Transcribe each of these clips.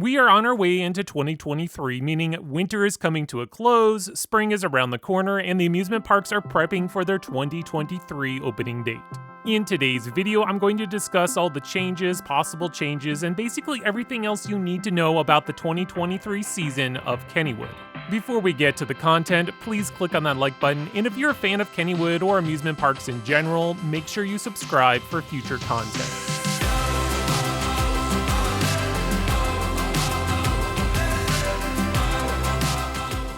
We are on our way into 2023, meaning winter is coming to a close, spring is around the corner, and the amusement parks are prepping for their 2023 opening date. In today's video, I'm going to discuss all the changes, possible changes, and basically everything else you need to know about the 2023 season of Kennywood. Before we get to the content, please click on that like button, and if you're a fan of Kennywood or amusement parks in general, make sure you subscribe for future content.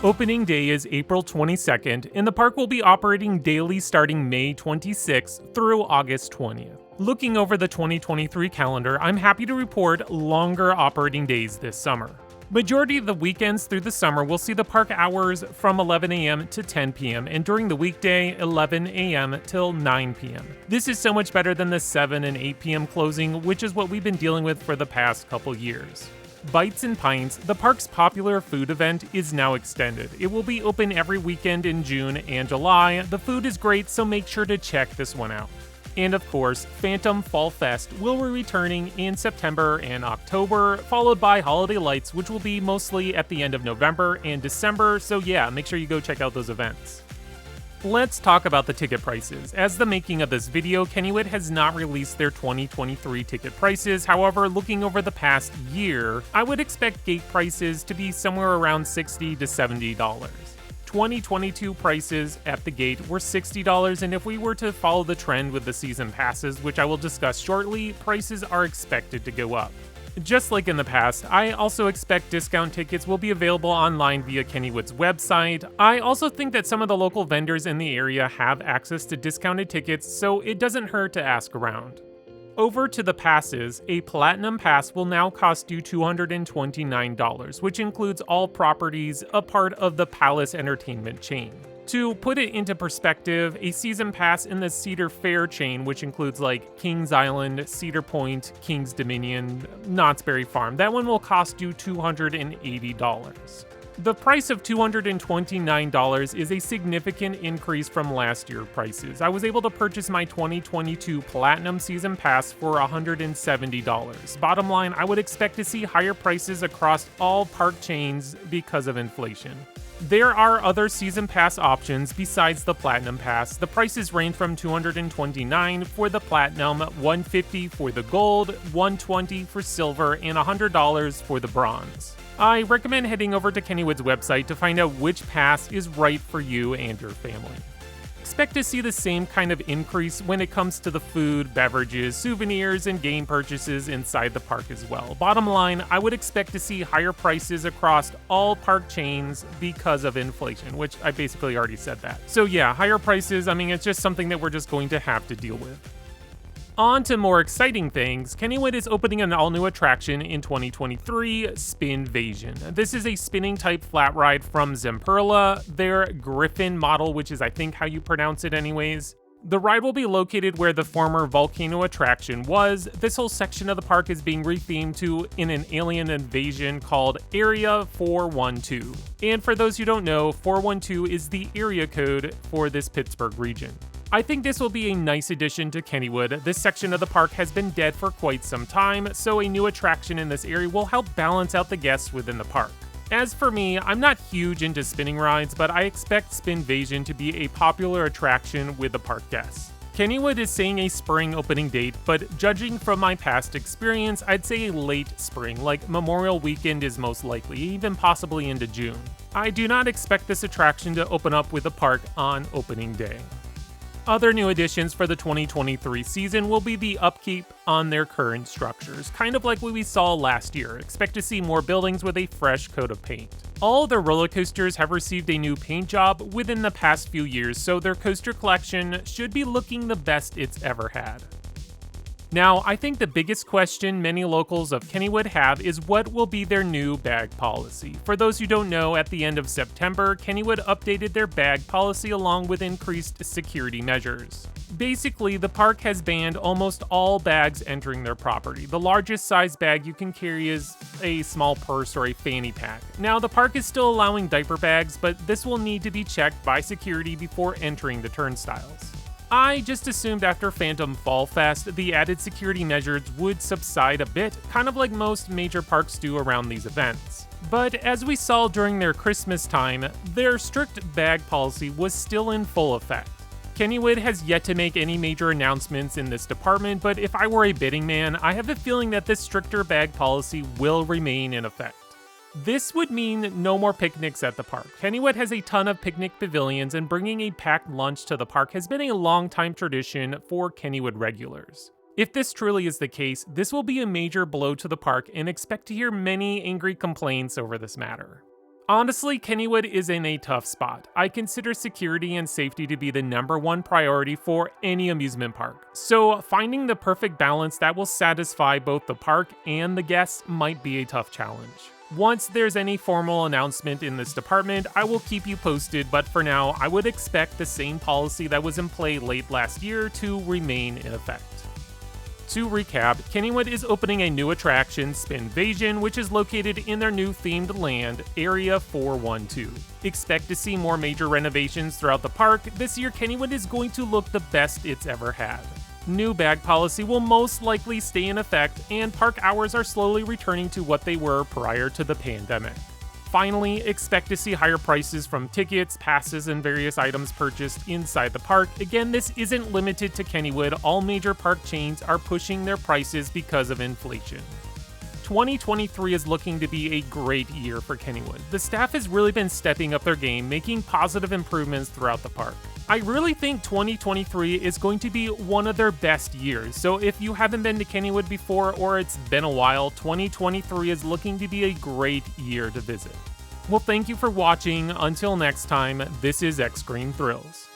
Opening day is April 22nd, and the park will be operating daily starting May 26th through August 20th. Looking over the 2023 calendar, I'm happy to report longer operating days this summer. Majority of the weekends through the summer will see the park hours from 11 a.m. to 10 p.m. and during the weekday, 11 a.m. till 9 p.m. This is so much better than the 7 and 8 p.m. closing, which is what we've been dealing with for the past couple years. Bites and Pints, the park's popular food event, is now extended. It will be open every weekend in June and July. The food is great, so make sure to check this one out. And of course, Phantom Fall Fest will be returning in September and October, followed by Holiday Lights, which will be mostly at the end of November and December, so yeah, make sure you go check out those events. Let's talk about the ticket prices. As the making of this video, Kennywood has not released their 2023 ticket prices. However, looking over the past year, I would expect gate prices to be somewhere around $60 to $70. 2022 prices at the gate were $60, and if we were to follow the trend with the season passes, which I will discuss shortly, prices are expected to go up. Just like in the past, I also expect discount tickets will be available online via Kennywood's website. I also think that some of the local vendors in the area have access to discounted tickets, so it doesn't hurt to ask around. Over to the passes, a Platinum Pass will now cost you $229, which includes all properties a part of the Palace Entertainment chain. To put it into perspective, a season pass in the Cedar Fair chain, which includes like Kings Island, Cedar Point, Kings Dominion, Knott's Berry Farm, that one will cost you $280. The price of $229 is a significant increase from last year's prices. I was able to purchase my 2022 Platinum Season Pass for $170. Bottom line, I would expect to see higher prices across all park chains because of inflation. There are other season pass options besides the Platinum Pass. The prices range from $229 for the Platinum, $150 for the Gold, $120 for Silver, and $100 for the Bronze. I recommend heading over to Kennywood's website to find out which pass is right for you and your family. Expect to see the same kind of increase when it comes to the food, beverages, souvenirs, and game purchases inside the park as well. Bottom line, I would expect to see higher prices across all park chains because of inflation, which I basically already said that. So yeah, higher prices, it's just something that we're just going to have to deal with. On to more exciting things, Kennywood is opening an all-new attraction in 2023, Spinvasion. This is a spinning type flat ride from Zamperla, their Griffin model, which is I think how you pronounce it anyways. The ride will be located where the former volcano attraction was. This whole section of the park is being rethemed to an alien invasion called Area 412. And for those who don't know, 412 is the area code for this Pittsburgh region. I think this will be a nice addition to Kennywood. This section of the park has been dead for quite some time, so a new attraction in this area will help balance out the guests within the park. As for me, I'm not huge into spinning rides, but I expect Spinvasion to be a popular attraction with the park guests. Kennywood is saying a spring opening date, but judging from my past experience, I'd say a late spring, like Memorial Weekend is most likely, even possibly into June. I do not expect this attraction to open up with the park on opening day. Other new additions for the 2023 season will be the upkeep on their current structures, kind of like what we saw last year. Expect to see more buildings with a fresh coat of paint. All the roller coasters have received a new paint job within the past few years, so their coaster collection should be looking the best it's ever had. Now, I think the biggest question many locals of Kennywood have is what will be their new bag policy. For those who don't know, at the end of September, Kennywood updated their bag policy along with increased security measures. Basically, the park has banned almost all bags entering their property. The largest size bag you can carry is a small purse or a fanny pack. Now, the park is still allowing diaper bags, but this will need to be checked by security before entering the turnstiles. I just assumed after Phantom Fall Fest, the added security measures would subside a bit, kind of like most major parks do around these events. But as we saw during their Christmas time, their strict bag policy was still in full effect. Kennywood has yet to make any major announcements in this department, but if I were a betting man, I have a feeling that this stricter bag policy will remain in effect. This would mean no more picnics at the park. Kennywood has a ton of picnic pavilions, and bringing a packed lunch to the park has been a long-time tradition for Kennywood regulars. If this truly is the case, this will be a major blow to the park, and expect to hear many angry complaints over this matter. Honestly, Kennywood is in a tough spot. I consider security and safety to be the #1 priority for any amusement park, so finding the perfect balance that will satisfy both the park and the guests might be a tough challenge. Once there's any formal announcement in this department, I will keep you posted, but for now, I would expect the same policy that was in play late last year to remain in effect. To recap, Kennywood is opening a new attraction, Spinvasion, which is located in their new themed land, Area 412. Expect to see more major renovations throughout the park. This year, Kennywood is going to look the best it's ever had. New bag policy will most likely stay in effect, and park hours are slowly returning to what they were prior to the pandemic. Finally, expect to see higher prices from tickets, passes, and various items purchased inside the park. Again, this isn't limited to Kennywood. All major park chains are pushing their prices because of inflation. 2023 is looking to be a great year for Kennywood. The staff has really been stepping up their game, making positive improvements throughout the park. I really think 2023 is going to be one of their best years, so if you haven't been to Kennywood before or it's been a while, 2023 is looking to be a great year to visit. Well, thank you for watching. Until next time, this is X Screen Thrills.